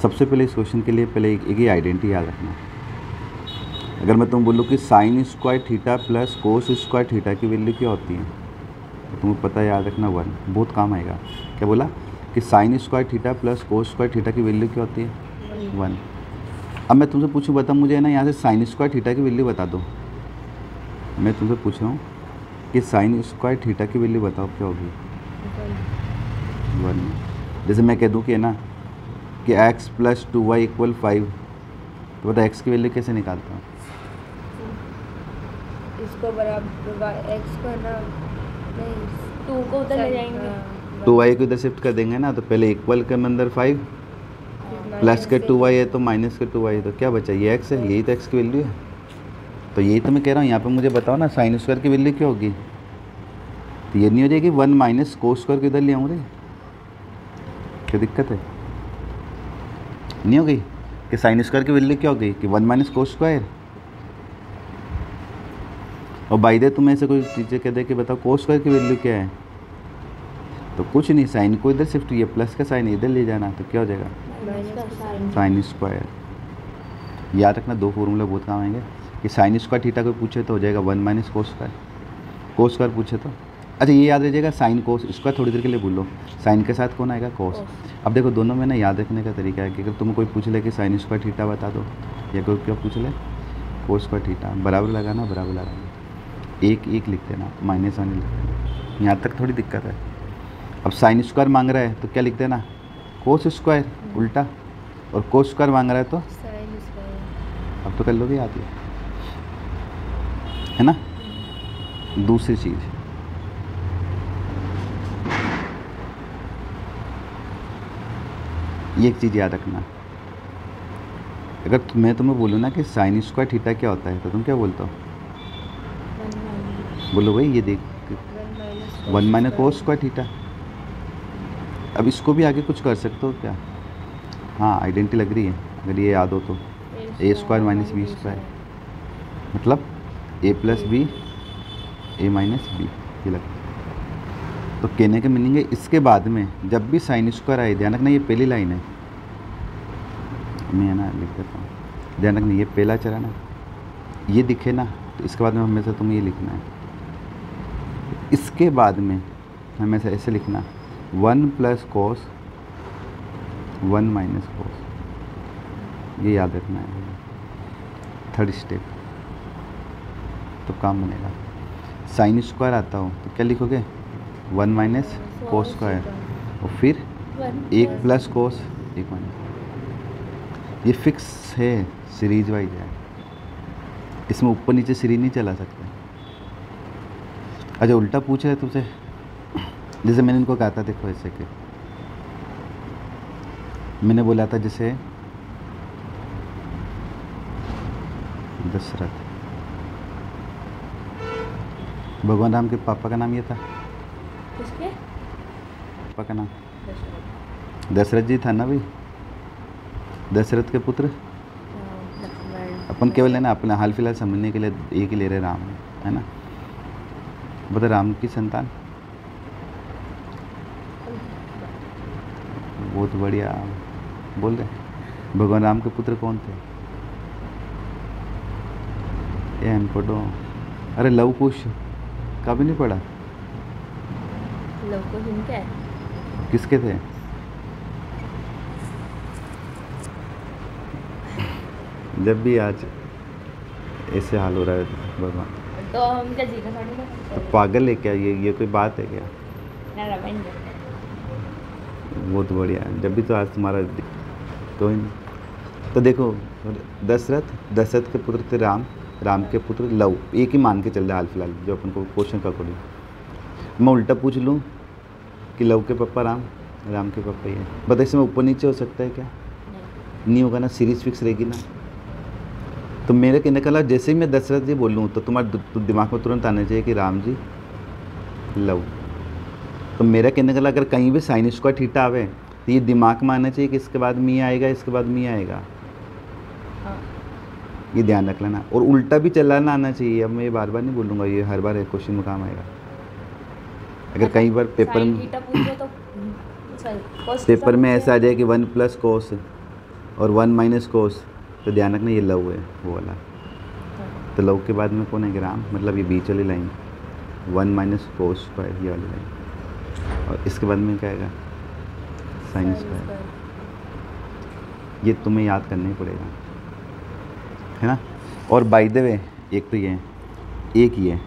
सबसे पहले इस क्वेश्चन के लिए पहले एक ही आइडेंटिटी याद रखना। अगर मैं तुम बोलूँ कि sine square theta plus cos square theta की वैल्यू क्या होती है, तो तुम्हें पता है, याद रखना 1, बहुत काम आएगा। क्या बोला कि sine square theta plus cos square theta की वैल्यू क्या होती है 1। अब मैं तुमसे पूछूँ, बता मुझे ना यहाँ से साइन स्क्वायर थीटा की वैल्यू बता दो। मैं तुमसे पूछ रहा हूँ कि साइन स्क्वायर थीटा की वैल्यू बताओ क्या होगी 1। जैसे मैं कह दूँ कि है ना कि x प्लस 2y इक्वल 5, तो बता x की वैल्यू कैसे निकालता हूँ? इसको बराबर x को ना, नहीं 2 को उधर ले जाएंगे, 2y को इधर शिफ्ट कर देंगे ना, तो पहले इक्वल के अंदर 5 प्लस के 2y है तो माइनस के 2y है, तो क्या बचा, ये x है, यही तो x की वैल्यू है। तो यही तो मैं कह रहा हूँ, यहाँ पे मुझे बताओ ना साइन स्क्वायर की वैल्यू क्या होगी। तो ये नहीं हो जाएगी 1 माइनस कोस स्क्वायर को इधर ले आऊँ रे, क्या दिक्कत है? नहीं हो गई कि साइन स्क्वायर की वैल्यू क्या हो गई कि 1 माइनस कोस स्क्वायर। और बाय द तुम्हें ऐसे कोई टीचर कह दे कि बताओ कोस स्क्वायर की वैल्यू क्या है, तो कुछ नहीं, साइन को इधर शिफ्ट, ये प्लस का साइन इधर ले जाना, तो क्या हो जाएगा साइन स्क्वायर। याद रखना 2 फॉर्मूला बहुत काम आएंगे कि साइन स्क्वायर थीटा को पूछे तो हो जाएगा 1 minus cos square, cos square पूछे तो, अच्छा ये याद रह जाएगा साइन कोस स्क्वायर, थोड़ी देर के लिए भूलो, साइन के साथ कौन आएगा कोस। अब देखो दोनों में ना याद रखने का तरीका है कि अगर तुम्हें कोई पूछ ले कि साइन स्क्वायर थीटा बता दो, या कोई क्या पूछ ले कोस स्क्वायर थीटा, बराबर लगाना, बराबर लगाना, एक एक लिख देना, माइनस 1 लिख देना, यहाँ तक थोड़ी दिक्कत है। अब साइन स्क्वायर मांग रहा है तो क्या लिख देना कोस स्क्वायर उल्टा, और कोस स्क्वायर मांग रहा है तो साइन स्क्वायर। अब तो कर लोगे याद है ना। दूसरी चीज़, ये एक चीज़ याद रखना, अगर मैं तुम्हें बोलूँ ना कि साइन स्क्वायर थीटा क्या होता है, तो तुम क्या बोलते हो? बोलो भाई ये देख 1 माइनस कोस स्क्वायर थीटा। अब इसको भी आगे कुछ कर सकते हो क्या? हाँ आइडेंटिटी लग रही है, अगर ये याद हो तो ए स्क्वायर माइनस बी स्क्वायर, मतलब ए प्लस बी ए माइनस बी, ये लगता है। तो कहने का मीनिंग है इसके बाद में जब भी साइन स्क्वायर आए, ध्यान रखना ये पहली लाइन है, मैं है ना लिख देता हूँ, ध्यान रखना ये पहला चरण है, ये दिखे ना तो इसके बाद में हमेशा तुम्हें ये लिखना है, इसके बाद में हमेशा ऐसे लिखना 1 प्लस कोस 1 माइनस कोस, ये याद रखना है, थर्ड स्टेप, तो काम बनेगा। साइन स्क्वायर आता हो तो क्या लिखोगे 1 माइनस कोस स्क्वायर, और फिर 1 प्लस कोस 1 माइनस, ये फिक्स है, सीरीज वाइज है, इसमें ऊपर नीचे सीरीज नहीं चला सकते। अच्छा उल्टा पूछ रहे तुझसे, जैसे मैंने इनको कहा था, देखो ऐसे कि मैंने बोला था जैसे दशरथ, भगवान राम के पापा का नाम ये था, किसके पापा का नाम दशरथ जी था ना भाई, दशरथ के पुत्र। अपन केवल है ना अपने हाल फिलहाल समझने के लिए एक ही ले रहे राम, है ना। बता राम की संतान, बहुत बढ़िया बोल रहे, भगवान राम के पुत्र कौन थे? ये अनपढ़ो, अरे लव कुश कभी नहीं पढ़ा? लव कुश इनके है, किसके थे? जब भी आज ऐसे हाल हो रहा है भगवान, तो हम क्या जीना थोड़ी तो पागल है क्या? ये कोई बात है क्या? ना रामायण बहुत बढ़िया, जब भी तो आज तुम्हारा कोई नहीं। तो देखो दशरथ के पुत्र थे राम, राम के पुत्र लव, एक ही मान के चल रहा है हाल फिलहाल जो अपन को क्वेश्चन का अकॉर्डिंग। मैं उल्टा पूछ लूँ कि लव के पापा राम, राम के पापा ये, बता इसमें ऊपर नीचे हो सकता है क्या? नहीं होगा ना, सीरीज फिक्स रहेगी ना। तो मेरे कहने का जैसे ही मैं दशरथ जी बोलूँ तो तुम्हारे दिमाग में तुरंत आना चाहिए कि राम जी लव। तो मेरा कहने का अगर कहीं भी साइन स्क्वायर थीटा आवे तो ये दिमाग में आना चाहिए कि इसके बाद मी आएगा, इसके बाद मी आएगा, ये ध्यान रख लेना। और उल्टा भी चलाना आना चाहिए, अब मैं ये बार बार नहीं बोलूँगा, ये हर बार क्वेश्चन में काम आएगा। अगर कई बार पेपर में ऐसा आ जाए कि 1 प्लस कोस और 1 माइनस कोस, तो ध्यान रखना ये लव है वो वाला, तो लव के बाद में कौन है ग्राम, मतलब ये बीच वाली लाइन 1 माइनस कोस स्क्वायर ये वाली लाइन, और इसके बाद में क्या आएगा साइन स्क्वायर। ये तुम्हें याद करना ही पड़ेगा, है ना। और बाय द वे एक तो ये है, एक ये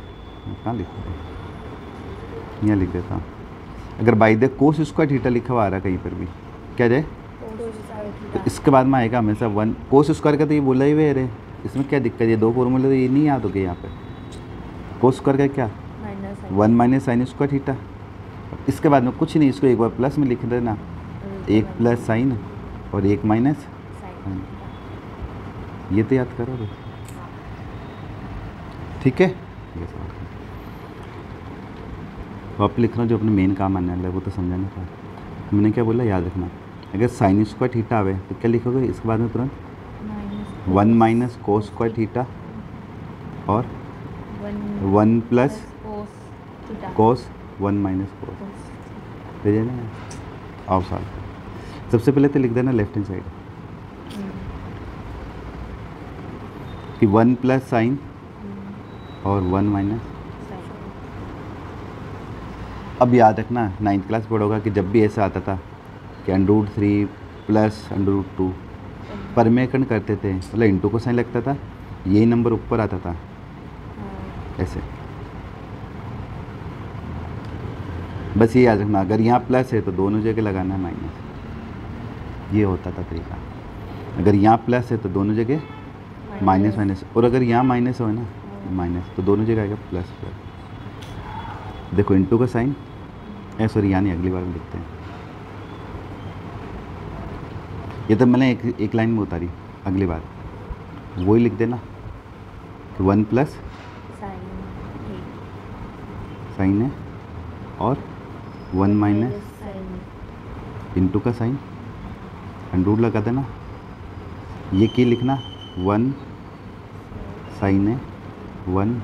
कहाँ लिख रहे हैं, यहाँ लिख देता हूँ। अगर by the cos square theta लिखा हुआ आ रहा है कहीं पर भी, क्या जाए, तो इसके बाद में आएगा हमेशा 1 कोस स्क्वायर का, तो ये बोला ही वे रे, इसमें क्या दिक्कत है, ये 2 फॉर्मूले तो ये नहीं याद हो गए यहाँ पे। कोस स्क्वायर का क्या 1 माइनस साइन स्क्वायर थीटा, इसके बाद में कुछ नहीं, इसको एक बार प्लस में लिख देना, 1 प्लस साइन और 1 माइनस, ये तो याद करोगे, ठीक है। आप लिख रहा हूँ जो अपने मेन काम आने वाला है वो तो समझाने का, मैंने क्या बोला याद रखना। अगर साइन स्क्वायर थीटा आवे तो क्या लिखोगे इसके बाद में तुरंत 1 माइनस कोस स्क्वायर थीटा और 1 प्लस कोस 1 माइनस कोस, ले जाना आओ साल। सबसे पहले तो लिख देना लेफ्ट हैंड साइड कि 1 प्लस साइन और 1 माइनस। अब याद रखना 9th क्लास पढ़ोगा कि जब भी ऐसा आता था कि √3 प्लस √2 परमेकरण करते थे, मतलब इंटू को साइन लगता था, यही नंबर ऊपर आता था ऐसे। बस ये याद रखना, अगर यहाँ प्लस है तो दोनों जगह लगाना है माइनस, ये होता था तरीका। अगर यहाँ प्लस है तो दोनों जगह माइनस माइनस, और अगर यहाँ माइनस हो ना माइनस, तो दोनों जगह आएगा प्लस प्लस। देखो इंटू का साइन सॉरी यानी अगली बार में लिखते हैं, ये तो मैंने एक लाइन में उतारी, अगली बार वही लिख देना कि 1 प्लस साइन है और 1 माइनस इंटू का साइन अंडरूट लगा देना। ये की लिखना 1 साइन है 1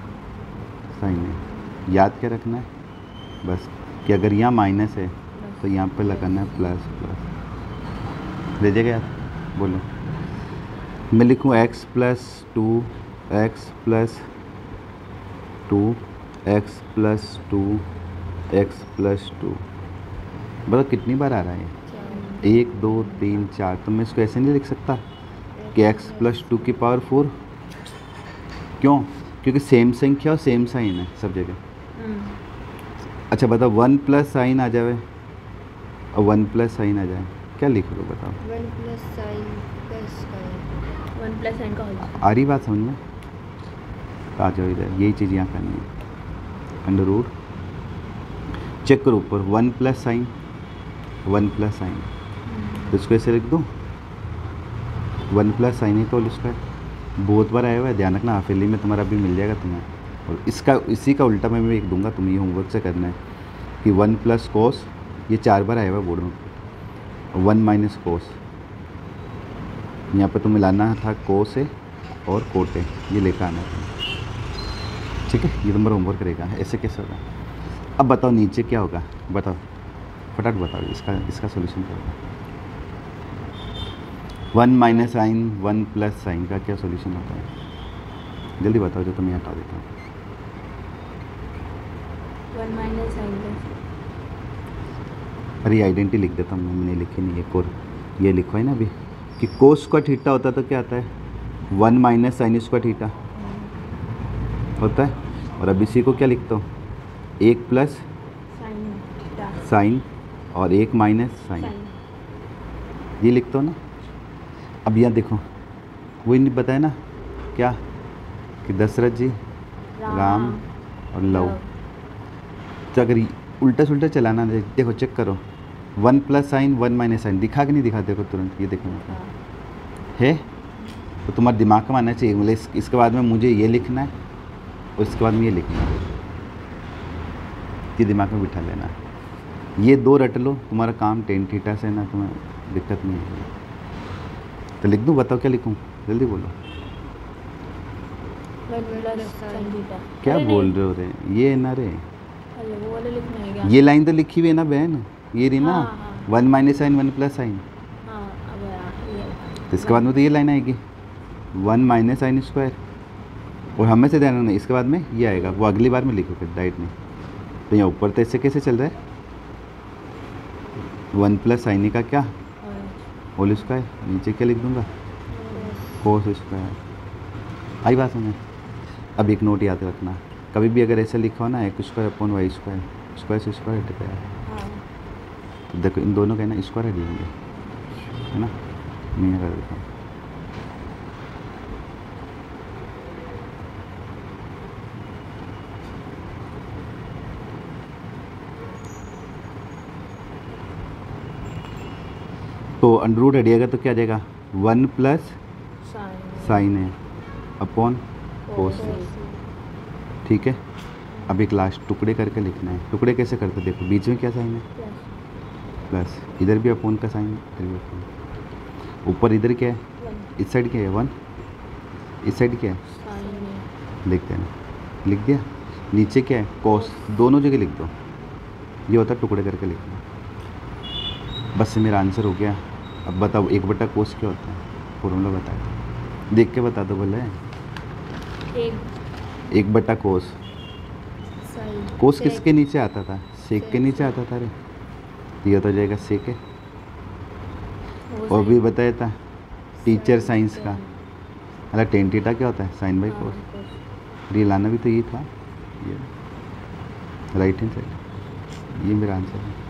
साइन है। याद क्या रखना है बस कि अगर यहाँ माइनस है तो यहाँ पे लगाना है प्लस प्लस। ले जाएगा याद, बोलो। मैं लिखूँ x plus 2 x plus 2 x plus 2 x plus 2, बताओ कितनी बार आ रहा है? 1 2 3 4। तो मैं इसको ऐसे नहीं लिख सकता कि x प्लस 2 की पावर 4, क्यों? क्योंकि सेम संख्या और सेम साइन है सब जगह। अच्छा बताओ 1 प्लस साइन आ जाए और 1 प्लस साइन आ जाए, क्या लिखोगे बताओ? 1 plus sign plus sign, 1 plus sign का होगा। आ रही बात समझ में? तो आ जाओ इधर, यही चीज़ यहाँ करनी है। अंडररूट चेक करो ऊपर 1 प्लस साइन 1 प्लस साइन, तो इसको ऐसे लिख दो 1 प्लस साइन ही तो इसका बहुत बार आया हुआ है, ध्यान रखना। हाफिली में तुम्हारा भी मिल जाएगा तुम्हें। और इसका इसी का उल्टा मैं भी एक दूंगा, तुम्हें ये होमवर्क से करना है कि 1 प्लस कोस, ये 4 बार आया हुआ बोर्ड में। 1 माइनस कोस, यहाँ पे तुम्हें लाना था कोस है और कोट है, ये लेकर आना था, ठीक है। ये तुम्हारा होमवर्क रहेगा। ऐसे कैसे होगा? अब बताओ नीचे क्या होगा, बताओ फटाफट बताओ, इसका सोल्यूशन क्या होगा? 1 माइनस साइन 1 प्लस साइन का क्या सोल्यूशन होता है? जल्दी बताओ, जो तुम्हें हटा देता हूँ। 1 माइनस साइन, अरे आइडेंटिटी लिख देता हूँ, मैंने लिखी नहीं। एक और ये लिखो है ना अभी कि कोस स्क्वायर थीटा होता है तो क्या आता है? 1 माइनस साइन स्क्वायर थीटा होता है। और अब इसी को क्या लिखता हूँ? 1 प्लस साइन और 1 माइनस साइन, ये लिखता हूँ ना। अब यहाँ देखो वही नहीं बताया ना क्या कि दशरथ जी राम और लव। तो अगर उल्टा सुल्टा चलाना देखो, चेक करो 1 प्लस साइन 1 माइनस साइन दिखा कि नहीं दिखा? देखो तुरंत, ये देखो है। तो तुम्हारे दिमाग का मानना चाहिए, मतलब इसके बाद में मुझे ये लिखना है और इसके बाद में ये लिखना है, ये दिमाग में बिठा लेना। ये 2 रट लो, तुम्हारा काम टेन थीटा से ना, तुम्हें दिक्कत नहीं है। तो लिख दूँ? बताओ क्या लिखूँ, जल्दी बोलो। क्या बोल रहे हो रे? ये ना रे, वो वाला लिखना है क्या? ये लाइन तो लिखी हुई है ना बहन, ये रही ना। हाँ, 1 माइनस साइन 1 प्लस साइन। हाँ, अब तो इसके बाद में तो ये लाइन आएगी 1 माइनस साइन स्क्वायर, और हमें से ध्यान नहीं, इसके बाद में ये आएगा, वो अगली बार में लिखो फिर डाइट में। तो यहाँ ऊपर तो ऐसे कैसे चल रहा है 1 प्लस साइन का क्या होल स्क्वायर, नीचे क्या लिख दूंगा कोस स्क्वायर। आई बात समझ। अब एक नोट याद रखना, कभी भी अगर ऐसा लिखा हो ना x square upon y square, square से स्क्वायर हट गया है। देखो इन दोनों का है ना स्क्वायर हट जाएंगे, है ना। मैं कर देता हूँ। तो अंडर रूट हटिएगा तो क्या आ जाएगा 1 प्लस साइन है अपॉन कोस है, ठीक है। अब एक लास्ट टुकड़े करके लिखना है। टुकड़े कैसे करते हैं, देखो बीच में क्या साइन है प्लस, इधर भी अपोन का साइन है, इधर भी अपोन, ऊपर इधर क्या है इस साइड क्या है 1, इस साइड क्या है लिख देना, लिख दिया। नीचे क्या है कोस, दोनों जगह लिख दो। ये होता है टुकड़े करके लिखना। बस से मेरा आंसर हो गया। अब बताओ 1 बटा कोस क्या होता है, फॉर्मूला बता दो, देख के बता दो। बोले 1 बटा कोस, कोस किसके नीचे आता था, सेक के नीचे आता था रे, ये तो जाएगा सेक है। और भी बताया था टीचर साइंस का, मतलब टेन थीटा क्या होता है साइन बाई कोस। ये लाना भी तो ये था, ये राइट हैंड साइड। ये मेरा आंसर है।